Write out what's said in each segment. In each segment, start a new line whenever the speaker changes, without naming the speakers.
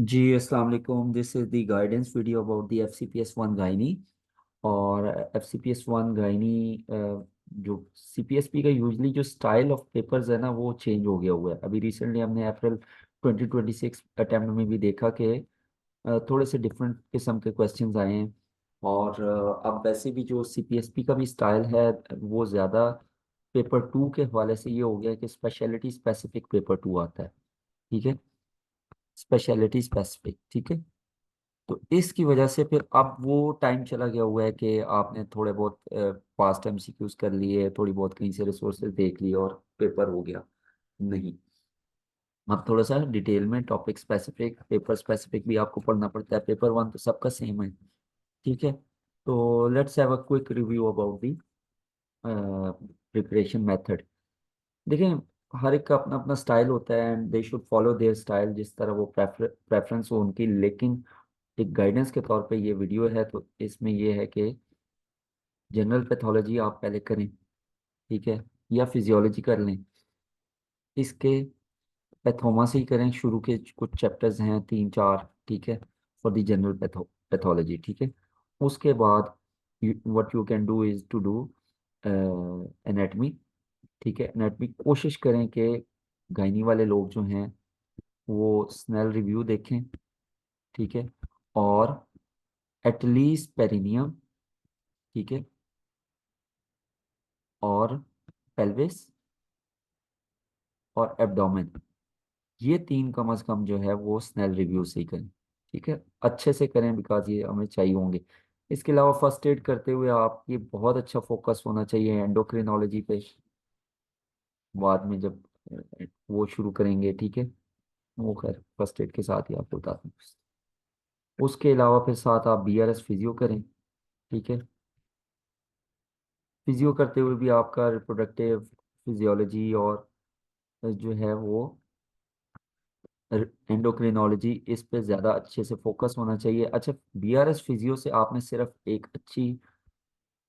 जी अस्सलाम वालेकुम। This is the guidance video about the FCPS 1 gynae. और FCPS 1 गायनी जो CPSP का यूजली जो स्टाइल ऑफ पेपर्स है ना वो चेंज हो गया हुआ है। अभी रिसेंटली हमने अप्रैल 2026 अटेम्प्ट में भी देखा कि थोड़े से डिफरेंट किस्म के क्वेश्चंस आए हैं। और अब वैसे भी जो CPSP का भी स्टाइल है वो ज़्यादा पेपर टू के हवाले से ये हो गया है कि स्पेशलिटी स्पेसिफिक पेपर टू आता है। ठीक है, स्पेशलिटी स्पेसिफिक। ठीक है, तो इसकी वजह से फिर अब वो टाइम चला गया हुआ है कि आपने थोड़े बहुत पास्ट MCQs कर लिए, थोड़ी बहुत कहीं से रिसोर्सेज देख लिए और पेपर हो गया। नहीं, अब थोड़ा सा डिटेल में टॉपिक स्पेसिफिक पेपर स्पेसिफिक भी आपको पढ़ना पड़ता है। पेपर वन तो सबका सेम है। ठीक है, तो let's have a quick review about the preparation method. देखिए, हर एक का अपना अपना स्टाइल होता है and they should follow their style, जिस तरह वो प्रेफरेंस हो उनकी। लेकिन एक गाइडेंस के तौर पे ये वीडियो है, तो इसमें ये है कि जनरल पैथोलॉजी आप पहले करें। ठीक है, या फिजियोलॉजी कर लें। इसके पैथोमा से ही करें, शुरू के कुछ चैप्टर्स हैं तीन चार। ठीक है, फॉर द जनरल पैथोलॉजी। ठीक है, उसके बाद what you can do is to do anatomy. ठीक है, एनाटमी कोशिश करें कि गायनी वाले लोग जो हैं वो स्नेल रिव्यू देखें। ठीक है, और एटलीस्ट पेरिनियम। ठीक है, और पेल्विस और एब्डोमेन, ये तीन कम से कम जो है वो स्नेल रिव्यू से ही करें। ठीक है, अच्छे से करें बिकॉज ये हमें चाहिए होंगे। इसके अलावा फर्स्ट एड करते हुए आप ये बहुत अच्छा फोकस होना चाहिए एंडोक्रिनोलॉजी पे। बाद में जब वो शुरू करेंगे, ठीक है, वो खैर फर्स्ट एड के साथ ही आपको बताते हैं। उसके अलावा फिर साथ आप BRS फिजियो करें। ठीक है, फिजियो करते हुए भी आपका रिप्रोडक्टिव फिजियोलॉजी और जो है वो एंडोक्रिनोलॉजी, इस पे ज़्यादा अच्छे से फोकस होना चाहिए। अच्छा, BRS फिजियो से आपने सिर्फ एक अच्छी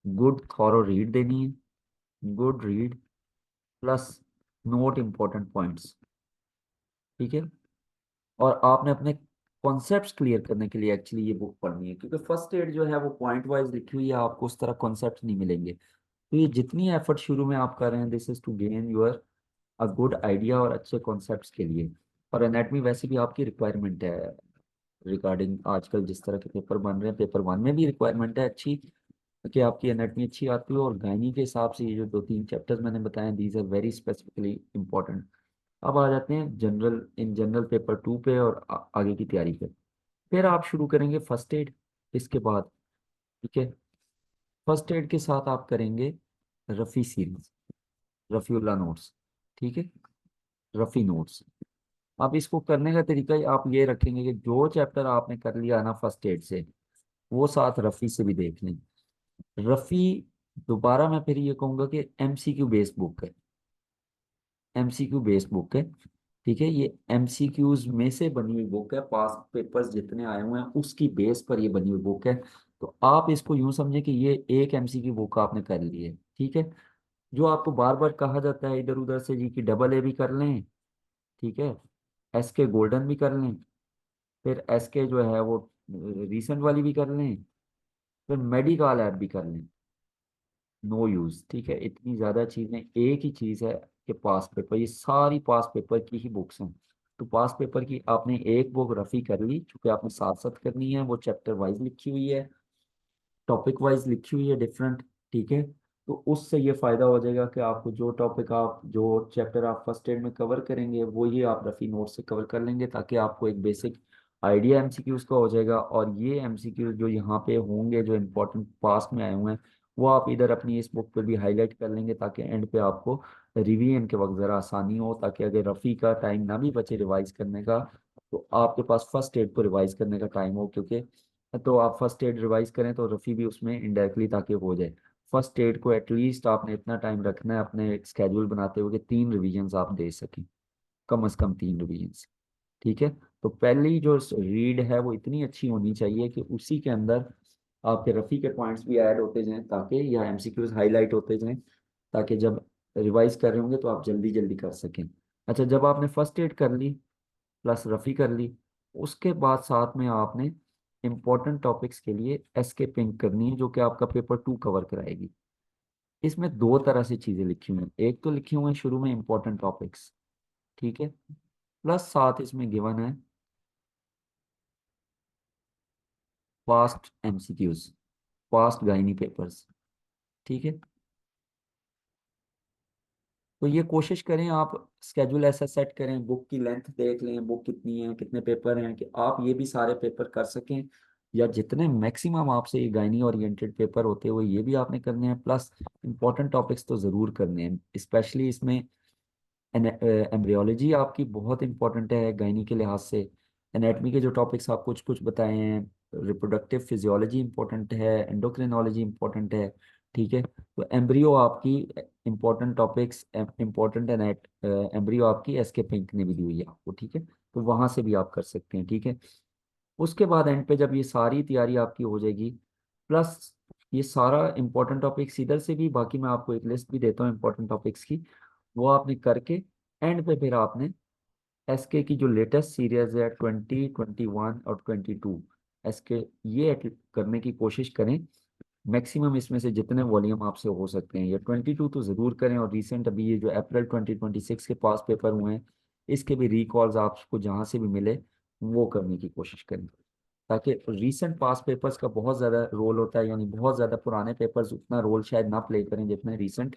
गुड थॉरो रीड देनी है। Good read plus note important points. ठीक है, और आपने अपने कॉन्सेप्ट्स क्लियर करने के लिए एक्चुअली ये बुक पढ़नी है, क्योंकि फर्स्ट एड जो है वो पॉइंट वाइज लिखी हुई है, आपको उस तरह कॉन्सेप्ट नहीं मिलेंगे। तो ये जितनी एफर्ट शुरू में आप कर रहे हैं, this is to gain your uh good idea और अच्छे कॉन्सेप्ट्स के लिए। और एनाटमी वैसे भी आपकी रिक्वायरमेंट है रिगार्डिंग आजकल जिस तरह के पेपर बन रहे हैं। पेपर वन में भी रिक्वायरमेंट है अच्छी कि आपकी एनाटमी अच्छी आती हो, और गायनी के हिसाब से ये जो दो तीन चैप्टर्स मैंने बताए, these are very specifically important. अब आ जाते हैं जनरल पेपर टू पे और आगे की तैयारी पे। फिर आप शुरू करेंगे फर्स्ट एड इसके बाद। ठीक है, फर्स्ट एड के साथ आप करेंगे रफ़ी सीरीज, रफ़ीउल्लाह नोट्स। ठीक है, रफ़ी नोट्स। अब इसको करने का तरीका ही आप ये रखेंगे कि जो चैप्टर आपने कर लिया ना फर्स्ट एड से, वो साथ रफ़ी से भी देख लें। रफ़ी, दोबारा मैं फिर ये कहूंगा कि MCQ बेस्ड बुक है। MCQ बेस्ड बुक है। ठीक है, ये MCQs में से बनी हुई बुक है, पास पेपर्स जितने आए हुए हैं उसकी बेस पर ये बनी हुई बुक है। तो आप इसको यूं समझें कि ये एक MCQ बुक आपने कर ली है। ठीक है, जो आपको बार बार कहा जाता है इधर उधर से जी कि डबल ए भी कर लें। ठीक है, SK गोल्डन भी कर लें, फिर SK जो है वो रीसेंट वाली भी कर लें, फिर मेडिकल ऐप भी कर लें। No use. ठीक है, इतनी ज्यादा चीजें, एक ही चीज है कि पास पेपर, ये सारी पास पेपर की ही बुक्स हैं। तो पास पेपर की आपने एक बुक रफी कर ली, चूंकि आपने साथ साथ करनी है, वो चैप्टर वाइज लिखी हुई है, टॉपिक वाइज लिखी हुई है डिफरेंट। ठीक है, तो उससे ये फायदा हो जाएगा कि आपको जो टॉपिक आप जो चैप्टर आप फर्स्ट एड में कवर करेंगे वो ही आप रफी नोट से कवर कर लेंगे, ताकि आपको एक बेसिक आइडिया MCQs का हो जाएगा। और ये MCQs जो यहाँ पे होंगे, जो इम्पोर्टेंट पास में आए हुए हैं, वो आप इधर अपनी इस बुक पे भी हाईलाइट कर लेंगे, ताकि एंड पे आपको रिवीजन के वक्त ज़रा आसानी हो, ताकि अगर रफ़ी का टाइम ना भी बचे रिवाइज करने का, तो आपके पास फर्स्ट एड को रिवाइज करने का टाइम हो। क्योंकि तो आप फर्स्ट एड रिवाइज करें तो रफ़ी भी उसमें इनडायरेक्टली ताकि हो जाए। फर्स्ट एड को एटलीस्ट आपने इतना टाइम रखना है अपने स्केड्यूल बनाते हुए कि तीन रिवीजन्स आप दे सकें, कम से कम तीन रिवीजन्स। ठीक है, तो पहली जो रीड है वो इतनी अच्छी होनी चाहिए कि उसी के अंदर आपके रफ़ी के पॉइंट्स भी ऐड होते जाएं, ताकि या MCQs हाईलाइट होते जाएं, ताकि जब रिवाइज कर रहे होंगे तो आप जल्दी जल्दी कर सकें। अच्छा, जब आपने फर्स्ट एड कर ली प्लस रफ़ी कर ली, उसके बाद साथ में आपने इम्पोर्टेंट टॉपिक्स के लिए एसके पिंक करनी है, जो कि आपका पेपर 2 कवर कराएगी। इसमें दो तरह से चीजें लिखी हुई हैं, एक तो लिखी हुई है शुरू में इम्पोर्टेंट टॉपिक्स, ठीक है, प्लस साथ इसमें गिवन है past MCQs, past gynae papers, ठीक है। तो ये कोशिश करें आप स्केड्यूल ऐसा सेट करें, बुक की लेंथ देख लें, बुक कितनी है, कितने पेपर हैं, कि आप ये भी सारे पेपर कर सकें, या जितने मैक्सिमम आपसे ये गाइनी ओरिएंटेड पेपर होते हैं वो ये भी आपने करने हैं, प्लस इंपॉर्टेंट टॉपिक्स तो ज़रूर करने हैं। स्पेशली इसमें एम्ब्रियोलॉजी आपकी बहुत इंपॉर्टेंट है गायनी के लिहाज से। एनाटमी के जो टॉपिक्स आप कुछ कुछ बताए हैं, रिप्रोडक्टिव फिजियोलॉजी इंपॉर्टेंट है, एंडोक्रिनोलॉजी इंपॉर्टेंट है, ठीक है। तो एम्ब्रियो आपकी important topics, important anat embryo आपकी एसके पिंक ने भी दी हुई है आपको, ठीक है। तो वहां से भी आप कर सकते हैं, ठीक है। उसके बाद एंड पे जब ये सारी तैयारी आपकी हो जाएगी, प्लस ये सारा इंपॉर्टेंट टॉपिक्स इधर से भी, बाकी मैं आपको एक लिस्ट भी देता हूँ इंपॉर्टेंट टॉपिक्स की, वो आपने करके एंड पे फिर आपने एसके की जो लेटेस्ट सीरीज है 2021 और 22 एसके, ये करने की कोशिश करें मैक्सिमम। इसमें से जितने वॉल्यूम आपसे हो सकते हैं, ये 22 तो ज़रूर करें, और रिसेंट अभी ये जो अप्रैल 2026 के पास पेपर हुए हैं इसके भी रिकॉल्स आपको जहाँ से भी मिले वो करने की कोशिश करें, ताकि रीसेंट पास पेपर्स का बहुत ज़्यादा रोल होता है, यानी बहुत ज़्यादा पुराने पेपर्स उतना रोल शायद ना प्ले करें जितने रीसेंट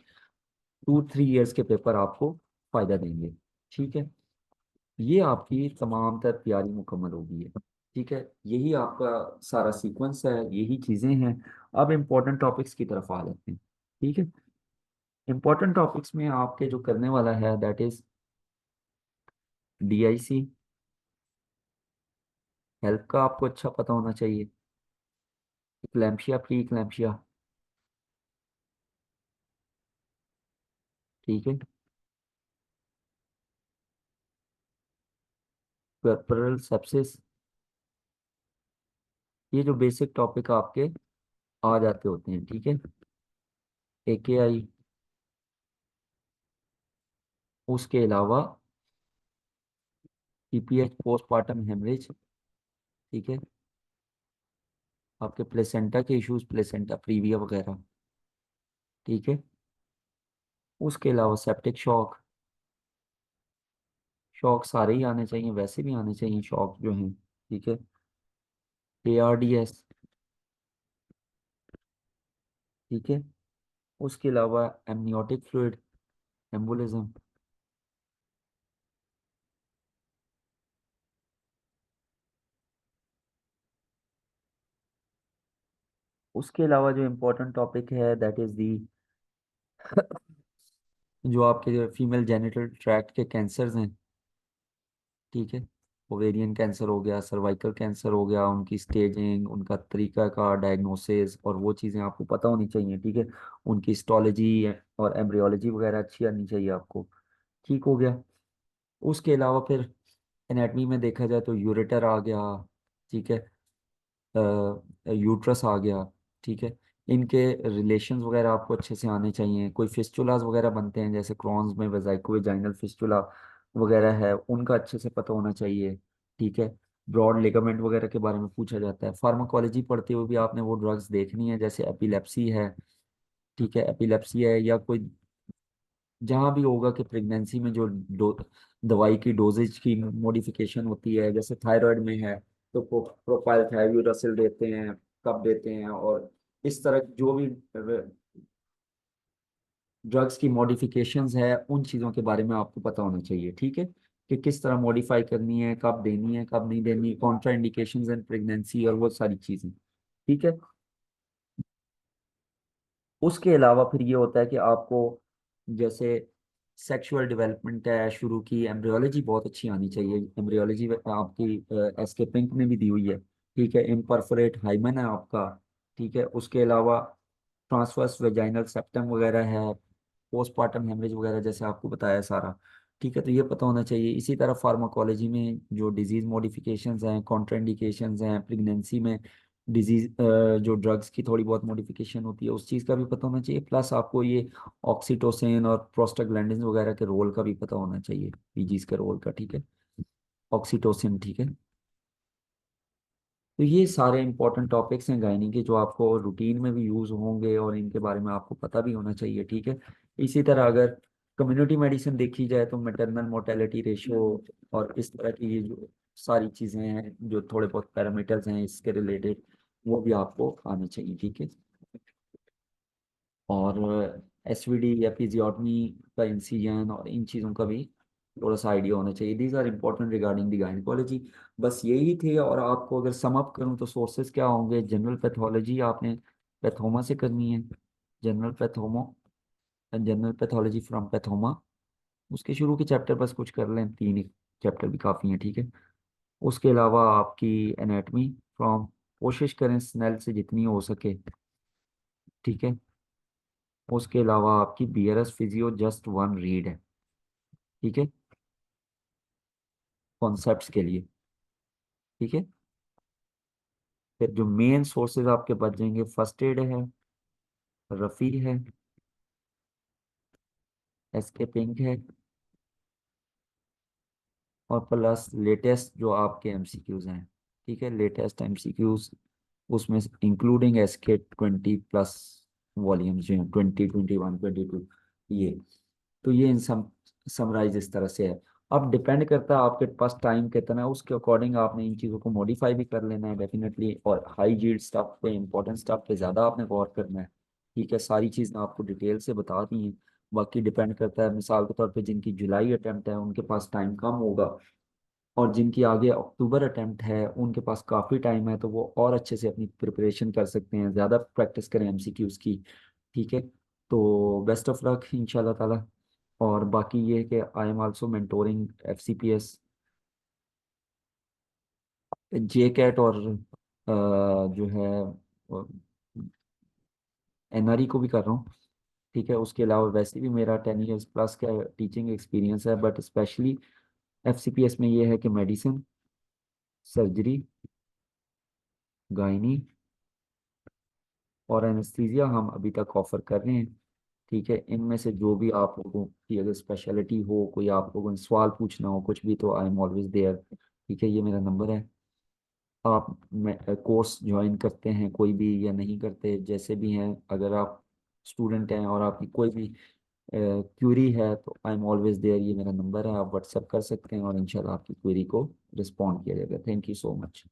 2-3 इयर्स के पेपर आपको फायदा देंगे, ठीक है। ये आपकी तमाम तर तैयारी मुकम्मल होगी है, ठीक है। यही आपका सारा सीक्वेंस है, यही चीज़ें हैं। अब इम्पोर्टेंट टॉपिक्स की तरफ आ जाते हैं, ठीक है। इम्पोर्टेंट टॉपिक्स में आपके जो करने वाला है दैट इज डीआईसी, हेल्प का आपको अच्छा पता होना चाहिए, इक्लैम्शिया, प्री इक्लैम्शिया, ठीक है, पेपरल सेप्सिस, ये जो बेसिक टॉपिक आपके आ जाते होते हैं, ठीक है। एकेआई, उसके अलावा पीपीएच, पोस्टमार्टम हेमरेज, ठीक है, आपके प्लेसेंटा के इश्यूज, प्लेसेंटा प्रीविया वगैरह, ठीक है। उसके अलावा सेप्टिक शॉक, शॉक सारे ही आने चाहिए, वैसे भी आने चाहिए शॉक जो हैं, ठीक है। एआरडीएस, ठीक है। उसके अलावा एमनियोटिक फ्लूइड एम्बोलिज्म, उसके अलावा जो इम्पोर्टेंट टॉपिक है दैट इज दी जो आपके फीमेल जेनिटल ट्रैक्ट के कैंसर्स हैं, ठीक है। ओवेरियन कैंसर हो गया, सर्वाइकल कैंसर हो गया, उनकी स्टेजिंग, उनका तरीका का डायग्नोसिस और वो चीज़ें आपको पता होनी चाहिए, ठीक है। उनकी हिस्टोलॉजी और एम्ब्रियोलॉजी वगैरह अच्छी आनी चाहिए आपको, ठीक हो गया। उसके अलावा फिर एनाटमी में देखा जाए तो यूरेटर आ गया, ठीक है, यूट्रस आ गया, ठीक है। इनके रिलेशंस वगैरह आपको अच्छे से आने चाहिए। कोई फिस्टुलास वगैरह बनते हैं जैसे क्रॉन्स में वेजाइकोवेजाइनल फिस्टुला वगैरह है, उनका अच्छे से पता होना चाहिए, ठीक है। ब्रॉड लिगामेंट वगैरह के बारे में पूछा जाता है। फार्माकोलॉजी पढ़ते हुए भी आपने वो ड्रग्स देखनी है, जैसे एपिलेप्सी है, ठीक है, एपिलेप्सी है, या कोई जहाँ भी होगा कि प्रेगनेंसी में जो दवाई की डोजेज की मॉडिफिकेशन होती है, जैसे थायराइड में है तो प्रोपाइल थायोयूरासिल देते हैं, कब देते हैं, और इस तरह जो भी ड्रग्स की मॉडिफिकेशंस है उन चीज़ों के बारे में आपको पता होना चाहिए, ठीक है, कि किस तरह मॉडिफाई करनी है, कब देनी है, कब नहीं देनी, कॉन्ट्रा इंडिकेशंस इन प्रेगनेंसी, और वो सारी चीज़ें, ठीक है। उसके अलावा फिर ये होता है कि आपको जैसे सेक्सुअल डेवलपमेंट है शुरू की, एम्ब्रियोलॉजी बहुत अच्छी आनी चाहिए। एम्ब्रियोलॉजी आपकी एसके पिंक में भी दी हुई है, ठीक है। इम्परफोरेट हाइमन है आपका, ठीक है। उसके अलावा ट्रांसवर्स वेजाइनल सेप्टम वगैरह है, पोस्टमार्टम हेमरेज वगैरह जैसे आपको बताया सारा, ठीक है। तो ये पता होना चाहिए। इसी तरह फार्माकोलॉजी में जो डिजीज मॉडिफिकेशंस हैं, कॉन्ट्राइंडिकेशंस हैं प्रेगनेंसी में, डिजीज जो ड्रग्स की थोड़ी बहुत मॉडिफिकेशन होती है उस चीज़ का भी पता होना चाहिए, प्लस आपको ये ऑक्सीटोसिन और प्रोस्टाग्लैंडिन वगैरह के रोल का भी पता होना चाहिए, पीजीज के रोल का, ठीक है, ऑक्सीटोसिन, ठीक है। तो ये सारे इंपॉर्टेंट टॉपिक्स हैं गायनी के, जो आपको रूटीन में भी यूज़ होंगे और इनके बारे में आपको पता भी होना चाहिए, ठीक है। इसी तरह अगर कम्युनिटी मेडिसिन देखी जाए तो मैटरनल मोर्टेलिटी रेशियो और इस तरह की ये जो सारी चीज़ें हैं, जो थोड़े बहुत पैरामीटर्स हैं इसके रिलेटेड, वो भी आपको आने चाहिए, ठीक है। और एसवीडी या एपिजियोटमी का इंसिजन और इन चीज़ों का भी थोड़ा सा आइडिया होना चाहिए। These are important regarding the gynaecology. बस यही थे। और आपको अगर सम अप करूँ तो सोर्सेज क्या होंगे? जनरल पैथोलॉजी आपने पैथोमा से करनी है, general Pathoma, general pathology from Pathoma. उसके शुरू के चैप्टर बस कुछ कर लें, तीन एक चैप्टर भी काफ़ी हैं, ठीक है। उसके अलावा आपकी एनाटमी फ्रॉम, कोशिश करें स्नेल से जितनी हो सके, ठीक है। उसके अलावा आपकी BRS physio just one read है, ठीक है, कॉन्सेप्ट्स के लिए, ठीक है। फिर जो मेन सोर्सेज आपके बच जाएंगे, फर्स्ट एड है, रफ़ी है, एसके पिंक है, और प्लस लेटेस्ट जो आपके एमसीक्यूज हैं, ठीक है, लेटेस्ट एमसीक्यूज, उसमें इंक्लूडिंग एसके 20+ वॉल्यूम्स जो हैं, 20, 21, 22, ये। तो ये इन समराइज इस तरह से है। अब डिपेंड करता है आपके पास टाइम कितना है, उसके अकॉर्डिंग आपने इन चीज़ों को मॉडिफाई भी कर लेना है डेफिनेटली। और हाई जील्ड स्टफ पे, इंपॉर्टेंट स्टफ पे ज़्यादा आपने गौर करना है, ठीक है। सारी चीज़ें आपको डिटेल से बता दी हैं। बाकी डिपेंड करता है, मिसाल के तौर पे जिनकी जुलाई अटेम्प्ट है उनके पास टाइम कम होगा, और जिनकी आगे अक्टूबर अटेम्प्ट है उनके पास काफ़ी टाइम है, तो वो और अच्छे से अपनी प्रिपरेशन कर सकते हैं, ज़्यादा प्रैक्टिस करें एमसीक्यूज़ की, ठीक है। तो बेस्ट ऑफ लक इंशाल्लाह ताला। और बाकी ये है कि I am also mentoring FCPS, J CAT, और जो है एनआरई को भी कर रहा हूँ, ठीक है। उसके अलावा वैसे भी मेरा 10 years+ का टीचिंग एक्सपीरियंस है, बट स्पेशली एफसीपीएस में ये है कि मेडिसिन, सर्जरी, गायनी और एनेस्थीसिया हम अभी तक ऑफर कर रहे हैं, ठीक है। इनमें से जो भी आप लोगों की अगर स्पेशलिटी हो, कोई आप लोगों ने सवाल पूछना हो कुछ भी, तो आई एम ऑलवेज देयर, ठीक है। ये मेरा नंबर है। आप कोर्स ज्वाइन करते हैं कोई भी या नहीं करते, जैसे भी हैं, अगर आप स्टूडेंट हैं और आपकी कोई भी क्यूरी है, तो आई एम ऑलवेज देयर, ये मेरा नंबर है, आप व्हाट्सएप कर सकते हैं और इंशाल्लाह आपकी क्वेरी को रिस्पॉन्ड किया जाएगा। Thank you so much.